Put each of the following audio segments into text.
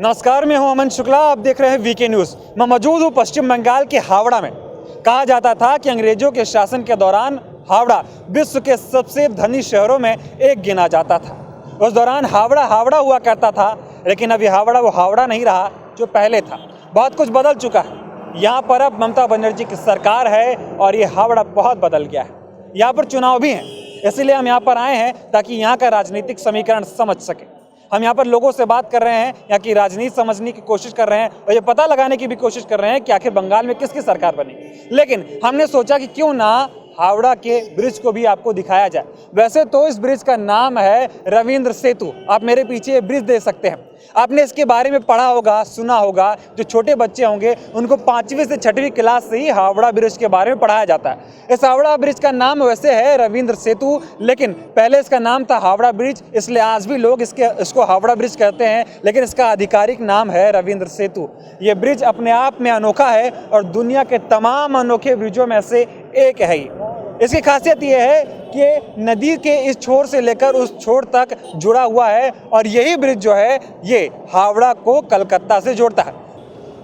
नमस्कार, मैं हूं अमन शुक्ला। आप देख रहे हैं वीके न्यूज़। मैं मौजूद हूं पश्चिम बंगाल के हावड़ा में। कहा जाता था कि अंग्रेजों के शासन के दौरान हावड़ा विश्व के सबसे धनी शहरों में एक गिना जाता था। उस दौरान हावड़ा हावड़ा हुआ करता था, लेकिन अभी हावड़ा वो हावड़ा नहीं रहा जो पहले था। बहुत कुछ बदल चुका है। यहाँ पर अब ममता बनर्जी की सरकार है और ये हावड़ा बहुत बदल गया है। यहाँ पर चुनाव भी हैं, इसीलिए हम यहाँ पर आए हैं ताकि यहाँ का राजनीतिक समीकरण समझ सकें। हम यहाँ पर लोगों से बात कर रहे हैं, यहाँ की राजनीति समझने की कोशिश कर रहे हैं और ये पता लगाने की भी कोशिश कर रहे हैं कि आखिर बंगाल में किसकी सरकार बनी। लेकिन हमने सोचा कि क्यों ना हावड़ा के ब्रिज को भी आपको दिखाया जाए। वैसे तो इस ब्रिज का नाम है रविंद्र सेतु। आप मेरे पीछे ये ब्रिज देख सकते हैं। आपने इसके बारे में पढ़ा होगा, सुना होगा। जो छोटे बच्चे होंगे उनको 5वीं से 6वीं क्लास से ही हावड़ा ब्रिज के बारे में पढ़ाया जाता है। इस हावड़ा ब्रिज का नाम वैसे है रविंद्र सेतु, लेकिन पहले इसका नाम था हावड़ा ब्रिज, इसलिए आज भी लोग इसको हावड़ा ब्रिज कहते हैं, लेकिन इसका आधिकारिक नाम है रविंद्र सेतु। ये ब्रिज अपने आप में अनोखा है और दुनिया के तमाम अनोखे ब्रिजों में से एक है। इसकी खासियत ये है कि नदी के इस छोर से लेकर उस छोर तक जुड़ा हुआ है और यही ब्रिज जो है ये हावड़ा को कलकत्ता से जोड़ता है।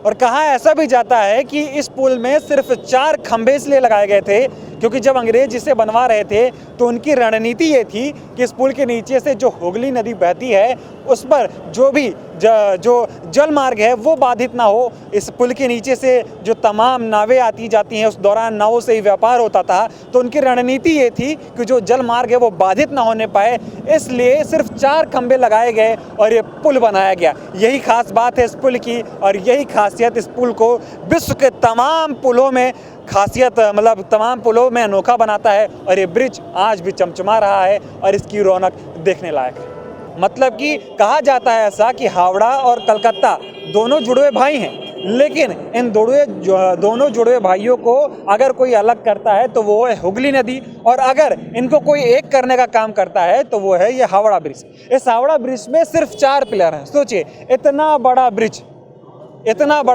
और कहा ऐसा भी जाता है कि इस पुल में सिर्फ 4 खंभे इसलिए लगाए गए थे क्योंकि जब अंग्रेज इसे बनवा रहे थे तो उनकी रणनीति ये थी कि इस पुल के नीचे से जो हुगली नदी बहती है उस पर जो जल मार्ग है वो बाधित ना हो। इस पुल के नीचे से जो तमाम नावें आती जाती हैं, उस दौरान नावों से ही व्यापार होता था, तो उनकी रणनीति ये थी कि जो जल मार्ग है वो बाधित ना होने पाए, इसलिए सिर्फ 4 खंभे लगाए गए और ये पुल बनाया गया। यही खास बात है इस पुल की और यही खासियत इस पुल को विश्व के तमाम पुलों में तमाम पुलों में अनोखा बनाता है और ये ब्रिज आज भी चमचमा रहा है और इसकी रौनक देखने लायक है। मतलब कि कहा जाता है ऐसा कि हावड़ा और कलकत्ता दोनों जुड़वे भाई हैं, लेकिन इन दोनों जुड़वे भाइयों को अगर कोई अलग करता है तो वो है हुगली नदी, और अगर इनको कोई एक करने का काम करता है तो वो है ये हावड़ा ब्रिज। इस हावड़ा ब्रिज में सिर्फ 4 पिलर हैं। सोचिए, इतना बड़ा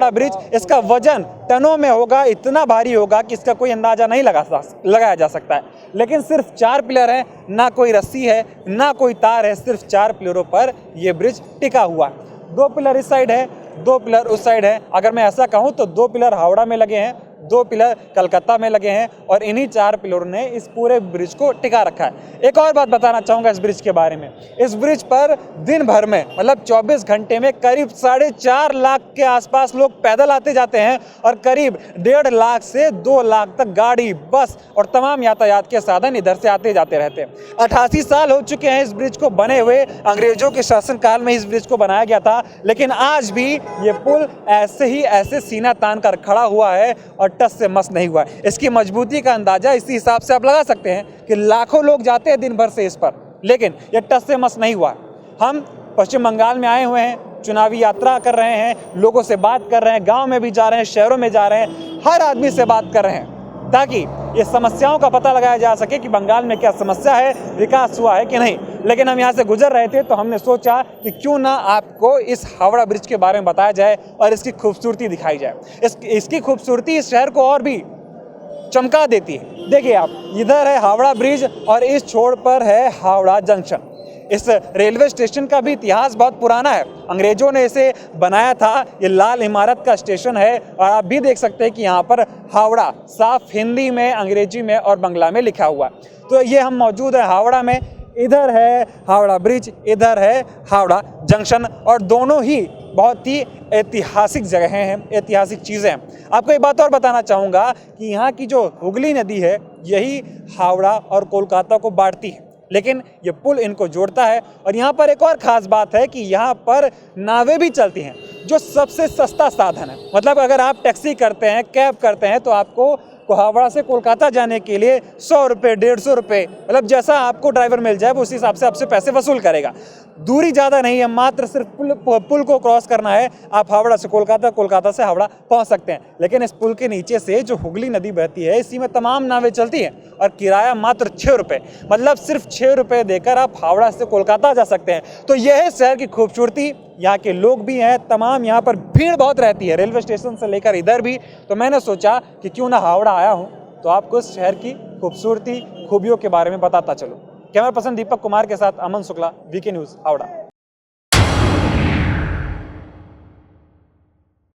ब्रिज, इसका वजन टनों में होगा, इतना भारी होगा कि इसका कोई अंदाजा नहीं लगाया जा सकता है। लेकिन सिर्फ 4 पिलर हैं, ना कोई रस्सी है ना कोई तार है, सिर्फ 4 पिलरों पर यह ब्रिज टिका हुआ है। 2 पिलर इस साइड है, 2 पिलर उस साइड है। अगर मैं ऐसा कहूँ तो 2 पिलर हावड़ा में लगे हैं, 2 पिलर कलकत्ता में लगे हैं और इन्हीं 4 पिलरों ने इस पूरे ब्रिज को टिका रखा है। एक और बात बताना चाहूँगा इस ब्रिज के बारे में। इस ब्रिज पर दिन भर में 24 घंटे में करीब 4.5 लाख के आसपास लोग पैदल आते जाते हैं और करीब 1.5 लाख से 2 लाख तक गाड़ी, बस और तमाम यातायात के साधन इधर से आते जाते रहते हैं। 88 साल हो चुके हैं इस ब्रिज को बने हुए। अंग्रेजों के शासनकाल में इस ब्रिज को बनाया गया था, लेकिन आज भी ये पुल ऐसे सीना तान कर खड़ा हुआ है और टस से मस नहीं हुआ है। इसकी मजबूती का अंदाजा इसी हिसाब से आप लगा सकते हैं कि लाखों लोग जाते हैं दिन भर से इस पर, लेकिन ये टस से मस नहीं हुआ। हम पश्चिम बंगाल में आए हुए हैं, चुनावी यात्रा कर रहे हैं, लोगों से बात कर रहे हैं, गांव में भी जा रहे हैं, शहरों में जा रहे हैं, हर आदमी से बात कर रहे हैं ताकि ये समस्याओं का पता लगाया जा सके कि बंगाल में क्या समस्या है, विकास हुआ है कि नहीं। लेकिन हम यहाँ से गुजर रहे थे तो हमने सोचा कि क्यों ना आपको इस हावड़ा ब्रिज के बारे में बताया जाए और इसकी खूबसूरती दिखाई जाए। इसकी खूबसूरती इस शहर को और भी चमका देती है। देखिए आप, इधर है हावड़ा ब्रिज और इस छोर पर है हावड़ा जंक्शन। इस रेलवे स्टेशन का भी इतिहास बहुत पुराना है। अंग्रेजों ने इसे बनाया था। ये लाल इमारत का स्टेशन है और आप भी देख सकते हैं कि यहाँ पर हावड़ा साफ हिंदी में, अंग्रेजी में और बंगला में लिखा हुआ है। तो ये हम मौजूद है हावड़ा में। इधर है हावड़ा ब्रिज, इधर है हावड़ा जंक्शन और दोनों ही बहुत ही ऐतिहासिक जगहें हैं, ऐतिहासिक चीज़ें हैं। आपको एक बात और बताना चाहूँगा कि यहाँ की जो हुगली नदी है यही हावड़ा और कोलकाता को बांटती है, लेकिन ये पुल इनको जोड़ता है। और यहाँ पर एक और ख़ास बात है कि यहाँ पर नावें भी चलती हैं, जो सबसे सस्ता साधन है। मतलब अगर आप टैक्सी करते हैं, कैब करते हैं तो आपको हावड़ा से कोलकाता जाने के लिए 100 रुपये, 150 रुपये, मतलब जैसा आपको ड्राइवर मिल जाए वो उसी हिसाब से आपसे पैसे वसूल करेगा। दूरी ज़्यादा नहीं है, मात्र सिर्फ पुल को क्रॉस करना है, आप हावड़ा से कोलकाता, कोलकाता से हावड़ा पहुंच सकते हैं। लेकिन इस पुल के नीचे से जो हुगली नदी बहती है, इसी में तमाम नावें चलती हैं और किराया मात्र 6 रुपये, मतलब सिर्फ 6 रुपये देकर आप हावड़ा से कोलकाता जा सकते हैं। तो यह है शहर की खूबसूरती। यहाँ के लोग भी हैं तमाम, यहाँ पर भीड़ बहुत रहती है रेलवे स्टेशन से लेकर इधर भी। तो मैंने सोचा कि क्यों ना हावड़ा आया हूँ तो आपको इस शहर की खूबसूरती, खूबियों के बारे में बताता चलूँ। कैमरा पर्सन दीपक कुमार के साथ अमन शुक्ला, वीके न्यूज़, हावड़ा।